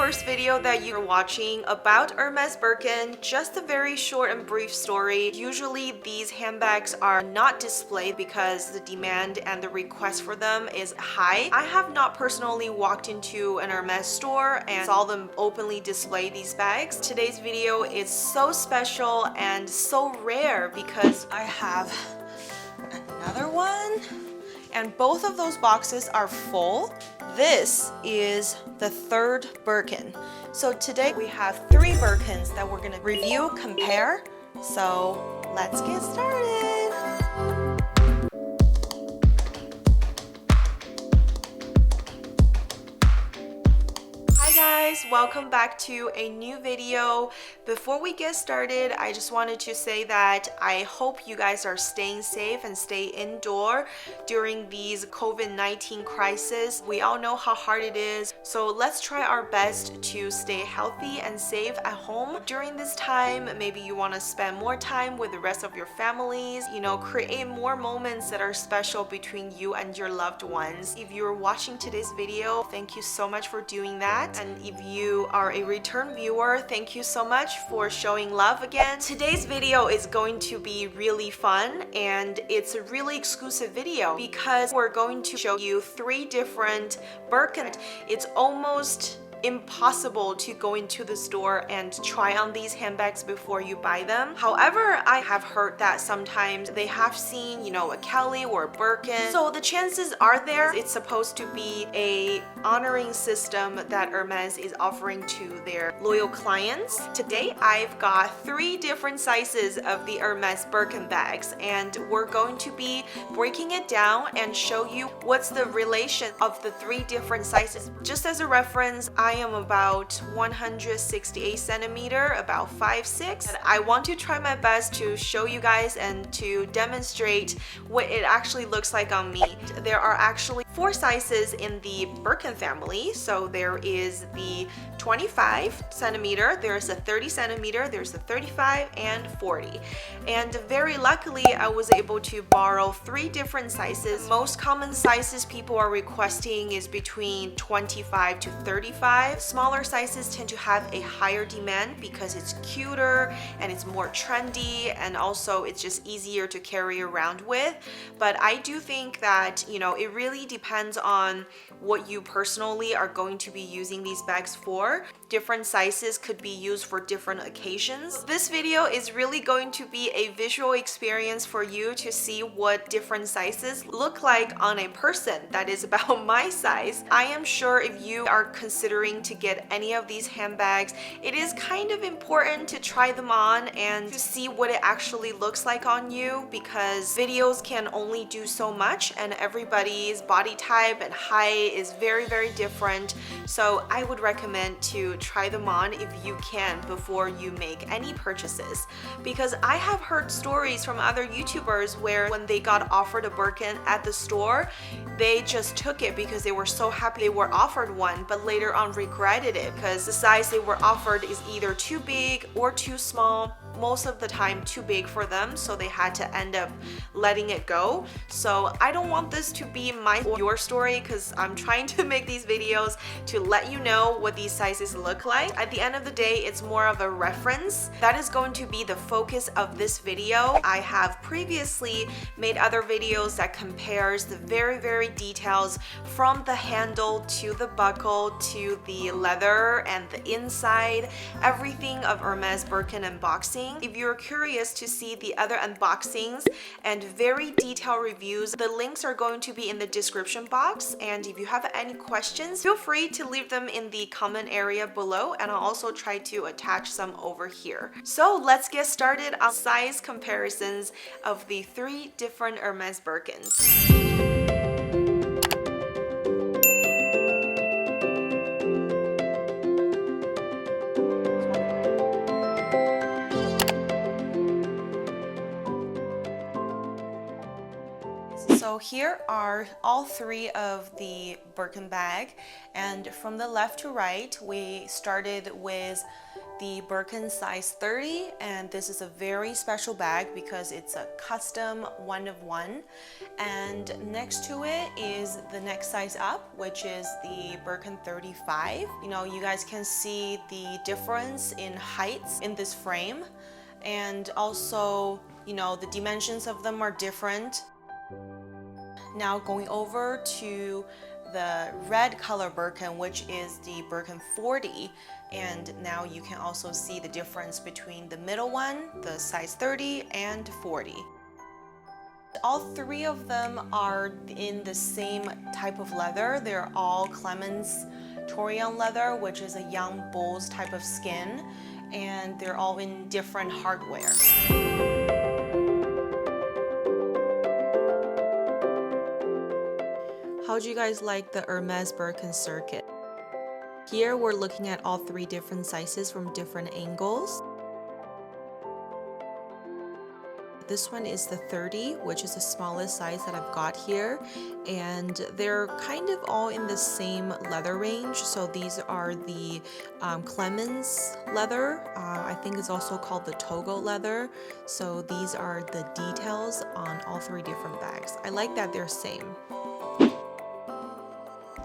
first video that you're watching about Hermes Birkin, just a very short and brief story. Usually these handbags are not displayed because the demand and the request for them is high. I have not personally walked into an Hermes store and saw them openly display these bags. Today's video is so special and so rare because I have another one. And both of those boxes are full. This is the third Birkin. So today we have 3 Birkins that we're gonna review, compare. So let's get started. Hi guys, welcome back to a new video. Before we get started, I just wanted to say that I hope you guys are staying safe and stay indoor during these COVID-19 crisis. We all know how hard it is, so let's try our best to stay healthy and safe at home during this time. Maybe you want to spend more time with the rest of your families, create more moments that are special between you and your loved ones. If you're watching today's video, thank you so much for doing that. And if you are a return viewer, thank you so much for showing love again. Today's video is going to be really fun and it's a really exclusive video because we're going to show you 3 different Birkin. It's almost impossible to go into the store and try on these handbags before you buy them. However, I have heard that sometimes they have seen, a Kelly or a Birkin. So the chances are there. It's supposed to be a honoring system that Hermes is offering to their loyal clients. Today, I've got 3 different sizes of the Hermes Birkin bags, and we're going to be breaking it down and show you what's the relation of the 3 different sizes. Just as a reference, I am about 168 centimeter, about 5'6". And I want to try my best to show you guys and to demonstrate what it actually looks like on me. There are actually 4 sizes in the Birkin family. So there is the 25 centimeter, there's a 30 centimeter, there's a 35 and 40. And very luckily, I was able to borrow 3 different sizes. Most common sizes people are requesting is between 25 to 35. Smaller sizes tend to have a higher demand because it's cuter and it's more trendy, and also it's just easier to carry around with. But I do think that, it really depends on what you personally are going to be using these bags for. Different sizes could be used for different occasions. This video is really going to be a visual experience for you to see what different sizes look like on a person that is about my size. I am sure if you are considering to get any of these handbags, it is kind of important to try them on and to see what it actually looks like on you, because videos can only do so much and everybody's body type and height is very, very different. So I would recommend to try them on if you can before you make any purchases, because I have heard stories from other YouTubers where when they got offered a Birkin at the store, they just took it because they were so happy they were offered one, but later on regretted it because the size they were offered is either too big or too small. Most of the time too big for them, so they had to end up letting it go. So I don't want this to be my or your story, because I'm trying to make these videos to let you know what these sizes look like. At the end of the day, it's more of a reference. That is going to be the focus of this video. I have previously made other videos that compares the very, very details from the handle to the buckle to the leather and the inside, everything of Hermes Birkin unboxing. If you're curious to see the other unboxings and very detailed reviews, the links are going to be in the description box. And if you have any questions, feel free to leave them in the comment area below, and I'll also try to attach some over here. So let's get started on size comparisons of the 3 different Hermes Birkins. So here are all 3 of the Birkin bag, and from the left to right, we started with the Birkin size 30, and this is a very special bag because it's a custom one of one. And next to it is the next size up, which is the Birkin 35. You know, you guys can see the difference in heights in this frame, and also, you know, the dimensions of them are different. Now going over to the red color Birkin, which is the Birkin 40, and now you can also see the difference between the middle one, the size 30 and 40. All three of them are in the same type of leather. They're all Clemens Torian leather, which is a young bull's type of skin, and they're all in different hardware. How do you guys like the Hermes Birkin circuit? Here we're looking at all three different sizes from different angles. This one is the 30, which is the smallest size that I've got here, and they're kind of all in the same leather range. So these are the Clemens leather. I think it's also called the Togo leather. So these are the details on all three different bags. I like that they're same.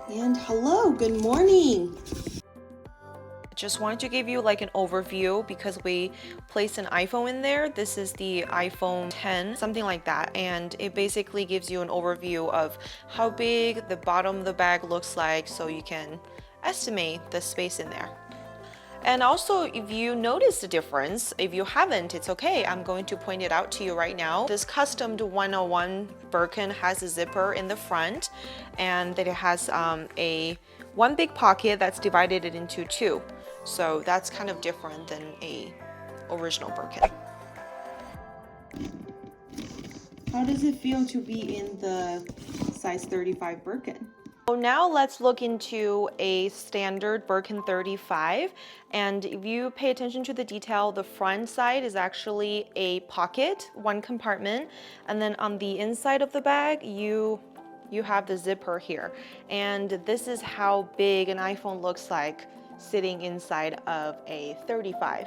And hello, good morning. Just wanted to give you like an overview because we placed an iPhone in there. This is the iPhone 10, something like that. And it basically gives you an overview of how big the bottom of the bag looks like, so you can estimate the space in there. And also, if you notice the difference, if you haven't, it's okay. I'm going to point it out to you right now. This custom 101 Birkin has a zipper in the front, and it has one big pocket that's divided it into two. So that's kind of different than a original Birkin. How does it feel to be in the size 35 Birkin? So now let's look into a standard Birkin 35, and if you pay attention to the detail, the front side is actually a pocket, one compartment, and then on the inside of the bag you have the zipper here, and this is how big an iPhone looks like sitting inside of a 35.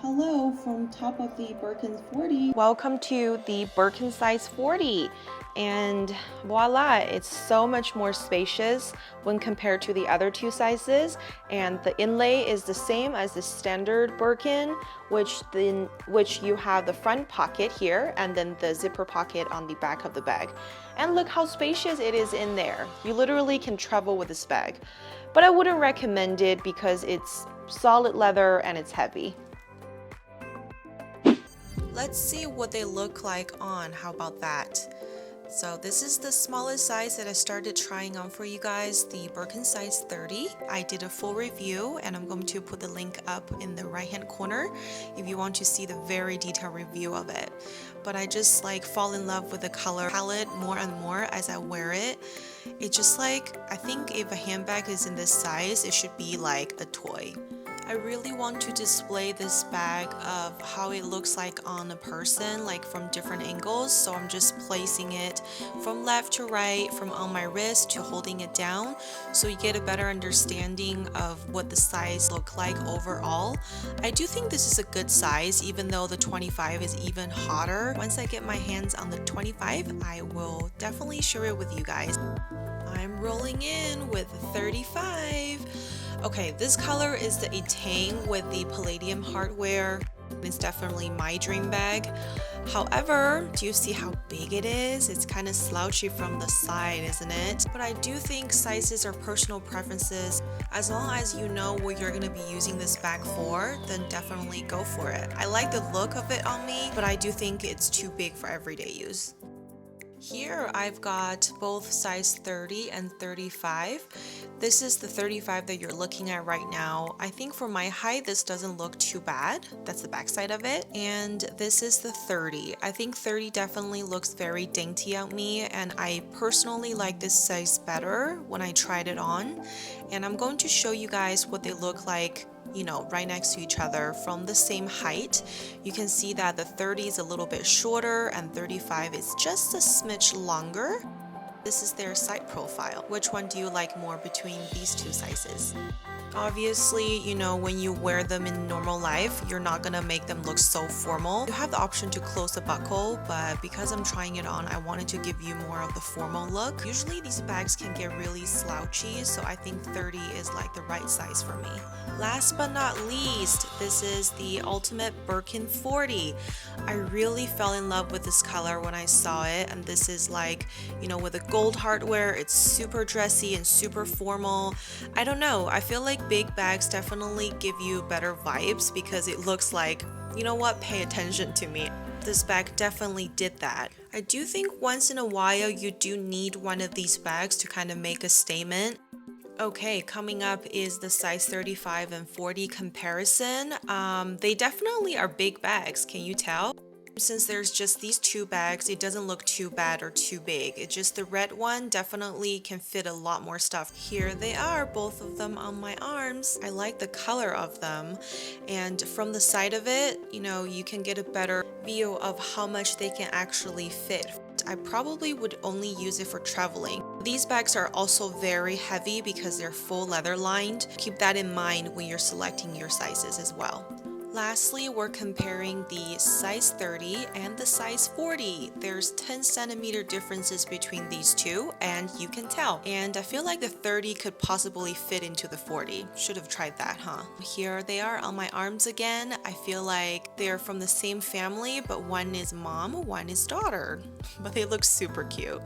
Hello from top of the Birkin 40. Welcome to the Birkin size 40. And voila, it's so much more spacious when compared to the other two sizes, and the inlay is the same as the standard Birkin, which you have the front pocket here and then the zipper pocket on the back of the bag. And look how spacious it is in there. You literally can travel with this bag, but I wouldn't recommend it because it's solid leather and it's heavy. Let's see what they look like on. How about that? So this is the smallest size that I started trying on for you guys, the Birkin size 30. I did a full review and I'm going to put the link up in the right hand corner if you want to see the very detailed review of it. But I just like fall in love with the color palette more and more as I wear it. It's just like, I think if a handbag is in this size, it should be like a toy. I really want to display this bag of how it looks like on a person, like from different angles. So I'm just placing it from left to right, from on my wrist to holding it down, so you get a better understanding of what the size look like overall. I do think this is a good size, even though the 25 is even hotter. Once I get my hands on the 25, I will definitely share it with you guys. I'm rolling in with 35. Okay, this color is the Etang with the palladium hardware. It's definitely my dream bag. However, do you see how big it is? It's kind of slouchy from the side, isn't it? But I do think sizes are personal preferences. As long as you know what you're going to be using this bag for, then definitely go for it. I like the look of it on me, but I do think it's too big for everyday use. Here I've got both size 30 and 35. This is the 35 that you're looking at right now. I think for my height this doesn't look too bad. That's the back side of it. And this is the 30. I think 30 definitely looks very dainty on me, and I personally like this size better when I tried it on. And I'm going to show you guys what they look like, you know, right next to each other from the same height. You can see that the 30 is a little bit shorter and 35 is just a smidge longer. This is their site profile. Which one do you like more between these two sizes? Obviously, you know, when you wear them in normal life, you're not gonna make them look so formal. You have the option to close the buckle, but because I'm trying it on, I wanted to give you more of the formal look. Usually these bags can get really slouchy, so I think 30 is like the right size for me. Last but not least, this is the ultimate Birkin 40. I really fell in love with this color when I saw it, and this is like, you know, with the gold hardware, it's super dressy and super formal. I don't know, I feel like big bags definitely give you better vibes because it looks like, you know what, pay attention to me. This bag definitely did that. I do think once in a while you do need one of these bags to kind of make a statement. Okay, coming up is the size 35 and 40 comparison. They definitely are big bags, can you tell? Since there's just these two bags, it doesn't look too bad or too big. It's just the red one definitely can fit a lot more stuff. Here they are, both of them on my arms. I like the color of them, and from the side of it, you know, you can get a better view of how much they can actually fit. I probably would only use it for traveling. These bags are also very heavy because they're full leather lined. Keep that in mind when you're selecting your sizes as well. Lastly, we're comparing the size 30 and the size 40. There's 10 centimeter differences between these two, and you can tell. And I feel like the 30 could possibly fit into the 40. Should have tried that, huh? Here they are on my arms again. I feel like they're from the same family, but one is mom, one is daughter. But they look super cute.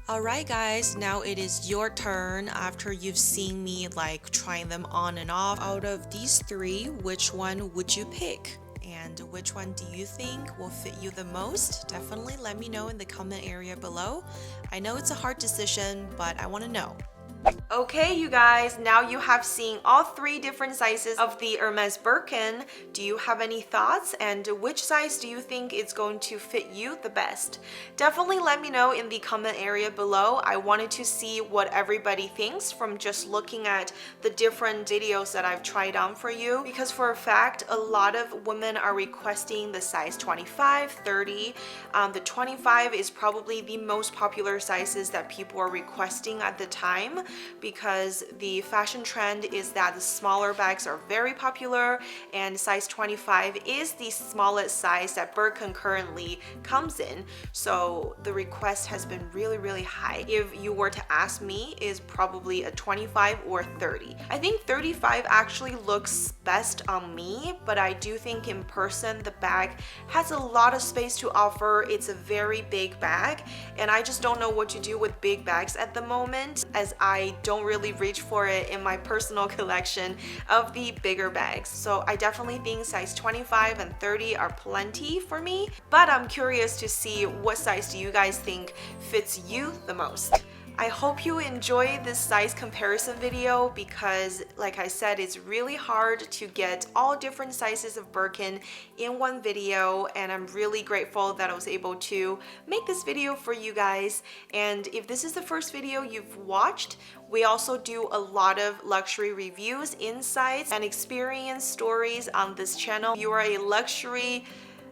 Alright guys, now it is your turn. After you've seen me like trying them on and off, out of these three, which one would you pick? And which one do you think will fit you the most? Definitely let me know in the comment area below. I know it's a hard decision, but I want to know. Okay, you guys, now you have seen all three different sizes of the Hermes Birkin. Do you have any thoughts, and which size do you think is going to fit you the best? Definitely let me know in the comment area below. I wanted to see what everybody thinks from just looking at the different videos that I've tried on for you, because for a fact a lot of women are requesting the size 25, 30. The 25 is probably the most popular sizes that people are requesting at the time, because the fashion trend is that the smaller bags are very popular, and size 25 is the smallest size that Birkin currently comes in. So the request has been really high. If you were to ask me, is probably a 25 or 30. I think 35 actually looks best on me, but I do think in person the bag has a lot of space to offer. It's a very big bag, and I just don't know what to do with big bags at the moment, as I don't really reach for it in my personal collection of the bigger bags. So I definitely think size 25 and 30 are plenty for me, but I'm curious to see what size do you guys think fits you the most. I hope you enjoy this size comparison video, because like I said, it's really hard to get all different sizes of Birkin in one video, and I'm really grateful that I was able to make this video for you guys. And if this is the first video you've watched, we also do a lot of luxury reviews, insights, and experience stories on this channel. If you are a luxury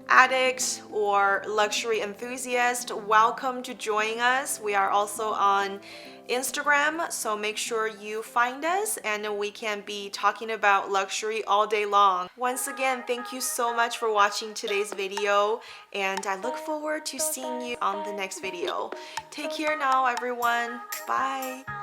addict or luxury enthusiast, welcome to join us. We are also on Instagram, so make sure you find us and we can be talking about luxury all day long. Once again, thank you so much for watching today's video, and I look forward to seeing you on the next video. Take care now, everyone. Bye.